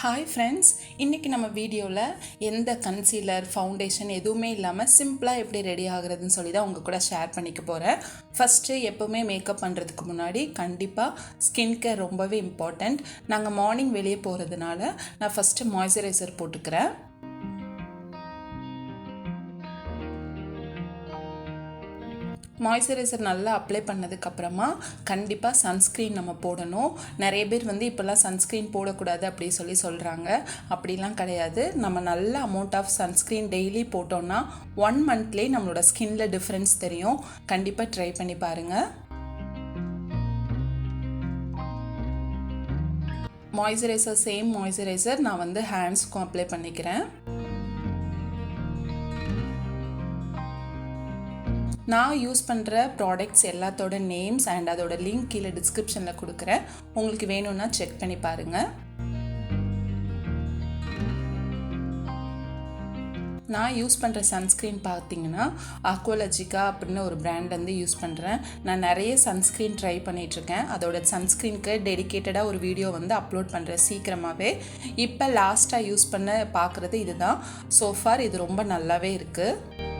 Hi friends, இன்றைக்கி நம்ம வீடியோவில் எந்த கன்சீலர் ஃபவுண்டேஷன் எதுவுமே இல்லாமல் சிம்பிளாக எப்படி ரெடி ஆகுறதுன்னு சொல்லி தான் உங்கள் கூட ஷேர் பண்ணிக்க போகிறேன். ஃபஸ்ட்டு எப்போவுமே மேக்கப் பண்ணுறதுக்கு முன்னாடி கண்டிப்பாக ஸ்கின் கேர் ரொம்பவே இம்பார்ட்டண்ட். நாங்கள் மார்னிங் வெளியே போகிறதுனால நான் ஃபஸ்ட்டு மாய்ஸ்சரைசர் போட்டுக்கிறேன். மாய்ஸ்சரைசர் நல்லா அப்ளை பண்ணதுக்கப்புறமா கண்டிப்பாக சன்ஸ்க்ரீன் நம்ம போடணும். நிறைய பேர் இப்போல்லாம் சன்ஸ்க்ரீன் போடக்கூடாது அப்படி சொல்கிறாங்க. அப்படிலாம் கிடையாது. நம்ம நல்ல அமௌண்ட் ஆஃப் சன்ஸ்க்ரீன் டெய்லி போட்டோம்னா 1 மந்த்லேயே நம்மளோட ஸ்கின்ல டிஃப்ரென்ஸ் தெரியும். கண்டிப்பாக ட்ரை பண்ணி பாருங்கள். மாய்ஸ்சரைசர் சேம் மாய்ஸ்சரைசர் நான் ஹேண்ட்ஸ்க்கும் அப்ளை பண்ணிக்கிறேன். நான் யூஸ் பண்ணுற ப்ராடக்ட்ஸ் எல்லாத்தோட நேம்ஸ் அண்ட் அதோட லிங்க் கீழே டிஸ்கிரிப்ஷனில் கொடுக்குறேன். உங்களுக்கு வேணும்னா செக் பண்ணி பாருங்கள். நான் யூஸ் பண்ணுற சன்ஸ்க்ரீன் பார்த்தீங்கன்னா அக்வாலஜிகா அப்படின்னு ஒரு பிராண்ட் யூஸ் பண்ணுறேன். நான் நிறைய சன்ஸ்க்ரீன் ட்ரை பண்ணிகிட்ருக்கேன். அதோட சன்ஸ்க்ரீனுக்கு டெடிக்கேட்டடாக ஒரு வீடியோ அப்லோட் பண்ணுறேன் சீக்கிரமாகவே. இப்போ லாஸ்ட்டாக யூஸ் பண்ண பார்க்குறது இதுதான். சோஃபார் இது ரொம்ப நல்லாவே இருக்குது.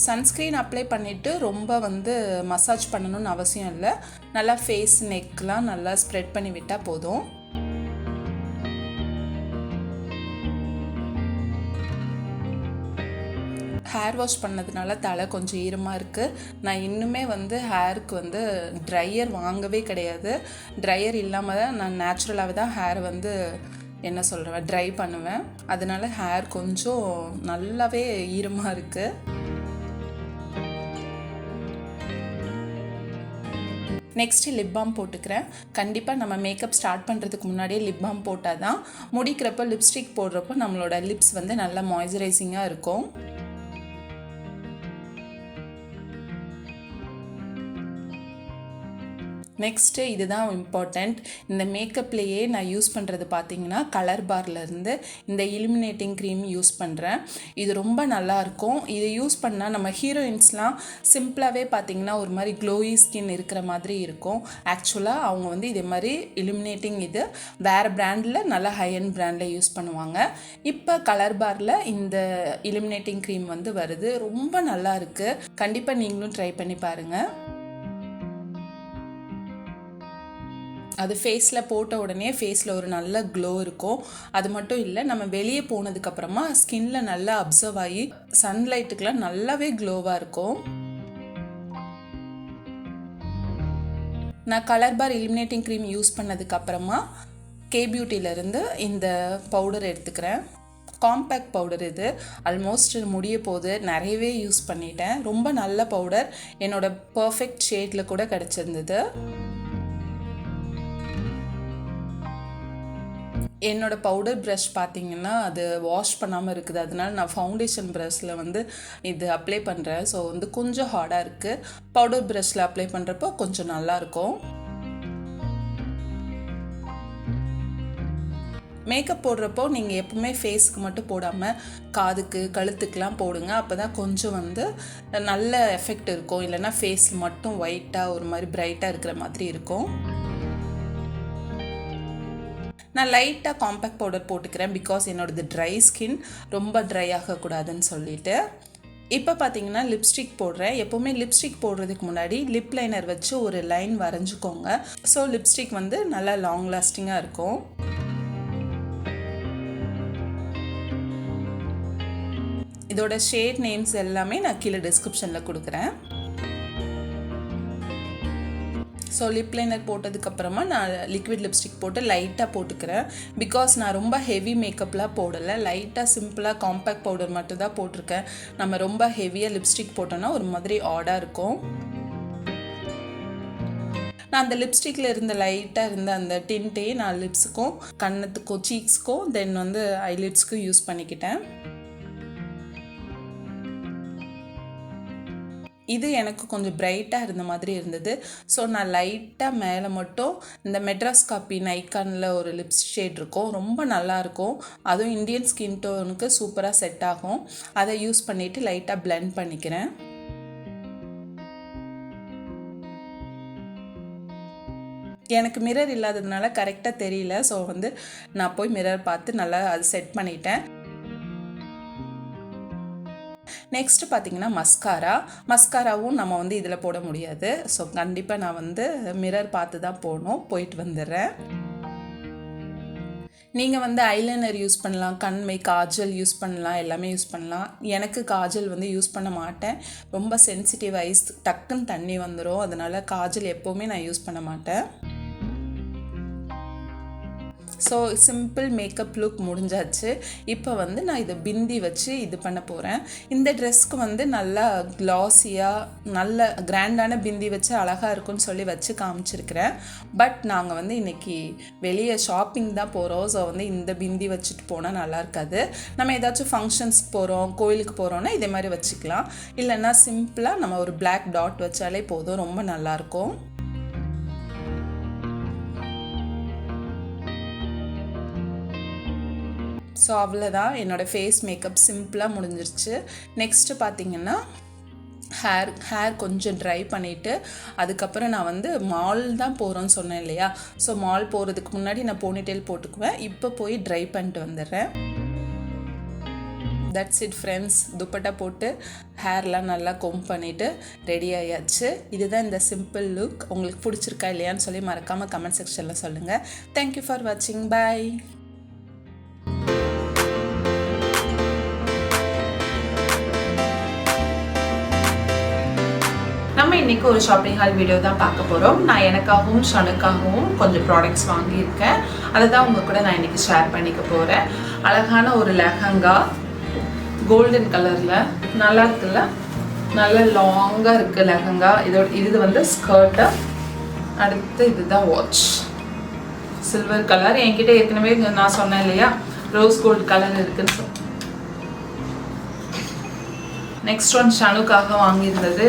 சன்ஸ்க்ரீன் அப்ளை பண்ணிவிட்டு ரொம்ப மசாஜ் பண்ணணும்னு அவசியம் இல்லை. நல்லா ஃபேஸ் நெக்லாம் நல்லா ஸ்ப்ரெட் பண்ணி விட்டால் போதும். ஹேர் வாஷ் பண்ணதுனால தலை கொஞ்சம் ஈரமாக இருக்குது. நான் இன்னுமே ஹேருக்கு ட்ரையர் வாங்கவே கிடையாது. ட்ரையர் இல்லாமல் தான் நான் நேச்சுரலாகவே தான் ஹேரை ட்ரை பண்ணுவேன். அதனால ஹேர் கொஞ்சம் நல்லாவே ஈரமாக இருக்குது. நெக்ஸ்ட்டு லிப் பாம் போட்டுக்கிறேன். கண்டிப்பாக நம்ம மேக்கப் ஸ்டார்ட் பண்ணுறதுக்கு முன்னாடியே லிப் பாம் போட்டால் தான் முடிக்கிறப்போ லிப்ஸ்டிக் போடுறப்போ நம்மளோட லிப்ஸ் நல்லா மாய்ஸ்சரைசிங்காக இருக்கும். நெக்ஸ்ட்டு இதுதான் இம்பார்ட்டண்ட். இந்த மேக்கப்லேயே நான் யூஸ் பண்ணுறது பார்த்தீங்கன்னா கலர் பார்லேருந்து இந்த இலுமினேட்டிங் க்ரீம் யூஸ் பண்ணுறேன். இது ரொம்ப நல்லாயிருக்கும். இதை யூஸ் பண்ணால் நம்ம ஹீரோயின்ஸ்லாம் சிம்பிளாகவே பார்த்தீங்கன்னா ஒரு மாதிரி க்ளோயி ஸ்கின் இருக்கிற மாதிரி இருக்கும். ஆக்சுவலாக அவங்க இதே மாதிரி இலுமினேட்டிங் இது வேறு பிராண்டில் நல்லா ஹை-எண்ட் பிராண்டில் யூஸ் பண்ணுவாங்க. இப்போ கலர் பாரில் இந்த இலுமினேட்டிங் க்ரீம் வருது. ரொம்ப நல்லா இருக்குது. கண்டிப்பாக நீங்களும் ட்ரை பண்ணி பாருங்கள். அது ஃபேஸில் போட்ட உடனே ஃபேஸில் ஒரு நல்ல க்ளோ இருக்கும். அது மட்டும் இல்லை, நம்ம வெளியே போனதுக்கப்புறமா ஸ்கின்ல நல்லா அப்சர்வ் ஆகி சன்லைட்டுக்கெலாம் நல்லாவே க்ளோவாக இருக்கும். நான் கலர் பார் இலுமினேட்டிங் க்ரீம் யூஸ் பண்ணதுக்கப்புறமா K-Beautyலேருந்து இந்த பவுடர் எடுத்துக்கிறேன். காம்பேக்ட் பவுடர் இது. ஆல்மோஸ்ட் முடிய போது நிறையவே யூஸ் பண்ணிட்டேன். ரொம்ப நல்ல பவுடர். என்னோட பர்ஃபெக்ட் ஷேடில் கூட கிடச்சிருந்தது. என்னோடய பவுடர் ப்ரஷ் பார்த்திங்கன்னா அது வாஷ் பண்ணாமல் இருக்குது. அதனால நான் ஃபவுண்டேஷன் ப்ரஷில் இது அப்ளை பண்ணுறேன். ஸோ கொஞ்சம் ஹார்டாக இருக்குது. பவுடர் ப்ரஷில் அப்ளை பண்ணுறப்போ கொஞ்சம் நல்லாயிருக்கும். மேக்கப் போடுறப்போ நீங்கள் எப்பவுமே ஃபேஸுக்கு மட்டும் போடாமல் காதுக்கு கழுத்துக்கெலாம் போடுங்க. அப்போ தான் கொஞ்சம் நல்ல எஃபெக்ட் இருக்கும். இல்லைன்னா ஃபேஸ் மட்டும் ஒயிட்டாக ஒரு மாதிரி பிரைட்டாக இருக்கிற மாதிரி இருக்கும். நான் லைட்டாக காம்பேக்ட் பவுடர் போட்டுக்கிறேன். பிகாஸ் என்னோடது ட்ரை ஸ்கின், ரொம்ப ட்ரை ஆகக்கூடாதுன்னு சொல்லிட்டு. இப்போ பார்த்தீங்கன்னா லிப்ஸ்டிக் போடுறேன். எப்போவுமே லிப்ஸ்டிக் போடுறதுக்கு முன்னாடி லிப் லைனர் வச்சு ஒரு லைன் வரைஞ்சிக்கோங்க. ஸோ லிப்ஸ்டிக் நல்லா லாங் லாஸ்டிங்காக இருக்கும். இதோட ஷேட் நேம்ஸ் எல்லாமே நான் கீழே டிஸ்கிரிப்ஷனில் கொடுக்குறேன். ஸோ லிப் லைனர் போட்டதுக்கப்புறமா நான் லிக்விட் லிப்ஸ்டிக் போட்டு லைட்டாக போட்டுக்கிறேன். பிகாஸ் நான் ரொம்ப ஹெவி மேக்கப்லாம் போடலை. லைட்டாக சிம்பிளாக காம்பேக்ட் பவுடர் மட்டும் தான் போட்டிருக்கேன். நம்ம ரொம்ப ஹெவியாக லிப்ஸ்டிக் போட்டோன்னா ஒரு மாதிரி ஆடாக இருக்கும். நான் அந்த லிப்ஸ்டிக்கில் லைட்டாக இருந்த அந்த டின்ட்டே நான் லிப்ஸுக்கும் கன்னத்துக்கும் சீக்ஸ்க்கும் தென் ஐலிட்ஸ்க்கும் யூஸ் பண்ணிக்கிட்டேன். இது எனக்கு கொஞ்சம் பிரைட்டாக இருந்த மாதிரி இருந்தது. ஸோ நான் லைட்டாக மேலே மட்டும் இந்த மெட்ராஸ் காப்பி நைக்கானில் ஒரு லிப்ஸ் ஷேட் இருக்கும். ரொம்ப நல்லாயிருக்கும். அதுவும் இந்தியன் ஸ்கின் டோனுக்கு சூப்பராக செட் ஆகும். அதை யூஸ் பண்ணிவிட்டு லைட்டாக பிளெண்ட் பண்ணிக்கிறேன். எனக்கு மிரர் இல்லாததுனால கரெக்டாக தெரியல. ஸோ வந்து நான் போய் மிரர் பார்த்து நல்லா அது செட் பண்ணிட்டேன். நெக்ஸ்ட் பார்த்தீங்கன்னா மஸ்காராவும் நம்ம வந்து இதில் போட முடியாது. ஸோ கண்டிப்பாக நான் வந்து மிரர் பார்த்து தான் போயிட்டு வந்துடுறேன். நீங்கள் வந்து ஐலைனர் யூஸ் பண்ணலாம், கண்மை, காஜல் யூஸ் பண்ணலாம், எல்லாமே யூஸ் பண்ணலாம். எனக்கு காஜல் வந்து யூஸ் பண்ண மாட்டேன். ரொம்ப சென்சிட்டிவ் ஐஸ், டக்குன்னு தண்ணி வந்துடும். அதனால் காஜல் எப்போவுமே நான் யூஸ் பண்ண மாட்டேன். ஸோ சிம்பிள் மேக்கப் லுக் முடிஞ்சாச்சு. இப்போ வந்து நான் இதை பிந்தி வச்சு இது பண்ண போகிறேன். இந்த ட்ரெஸ்க்கு வந்து நல்லா க்ளாஸியாக நல்ல கிராண்டான பிந்தி வச்சு அழகாக இருக்குன்னு சொல்லி வச்சு காமிச்சிருக்கிறேன். பட் நாங்கள் வந்து இன்றைக்கி வெளியே ஷாப்பிங் தான் போகிறோம். ஸோ வந்து இந்த பிந்தி வச்சுட்டு போனால் நல்லா இருக்காது. நம்ம ஏதாச்சும் ஃபங்க்ஷன்ஸ்க்கு போகிறோம், கோயிலுக்கு போகிறோன்னா இதே மாதிரி வச்சுக்கலாம். இல்லைன்னா சிம்பிளாக நம்ம ஒரு பிளாக் டாட் வச்சாலே போதும், ரொம்ப நல்லாயிருக்கும். ஸோ அவ்வளோதான், என்னோடய ஃபேஸ் மேக்கப் சிம்பிளாக முடிஞ்சிருச்சு. நெக்ஸ்ட்டு பார்த்திங்கன்னா ஹேர் கொஞ்சம் ட்ரை பண்ணிவிட்டு அதுக்கப்புறம் நான் வந்து மால் தான் போகிறோன்னு சொன்னேன் இல்லையா. ஸோ மால் போகிறதுக்கு முன்னாடி நான் போனிடெயில் போட்டுக்குவேன். இப்போ போய் ட்ரை பண்ணிட்டு வந்துடுறேன். That's it friends. துப்பட்டா போட்டு ஹேர்லாம் நல்லா கொம் பண்ணிவிட்டு ரெடி ஆயாச்சு. இதுதான் இந்த சிம்பிள் லுக். உங்களுக்கு பிடிச்சிருக்கா இல்லையான்னு சொல்லி மறக்காமல் கமெண்ட் செக்ஷனில் சொல்லுங்கள். தேங்க்யூ ஃபார் வாட்சிங். பாய். நம்ம இன்றைக்கி ஒரு ஷாப்பிங் ஹால் வீடியோ தான் பார்க்க போகிறோம். நான் எனக்காகவும் ஷனுக்காகவும் கொஞ்சம் ப்ராடக்ட்ஸ் வாங்கியிருக்கேன். அதை தான் உங்கள் கூட நான் இன்றைக்கி ஷேர் பண்ணிக்க போகிறேன். அழகான ஒரு லெஹங்கா கோல்டன் கலரில் நல்லா இருக்குல்ல, நல்ல லாங்காக இருக்குது லெஹங்கா. இது வந்து ஸ்கர்ட்டு. அடுத்து இதுதான் வாட்ச், சில்வர் கலர். என்கிட்ட ஏற்கனவே நான் சொன்னேன் இல்லையா ரோஸ் கோல்டு கலர் இருக்குன்னு. நெக்ஸ்ட் ஒன் ஷனுக்காக வாங்கியிருந்தது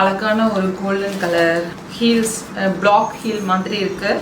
அழகான ஒரு golden colour heels, black heel மாதிரி இருக்குது.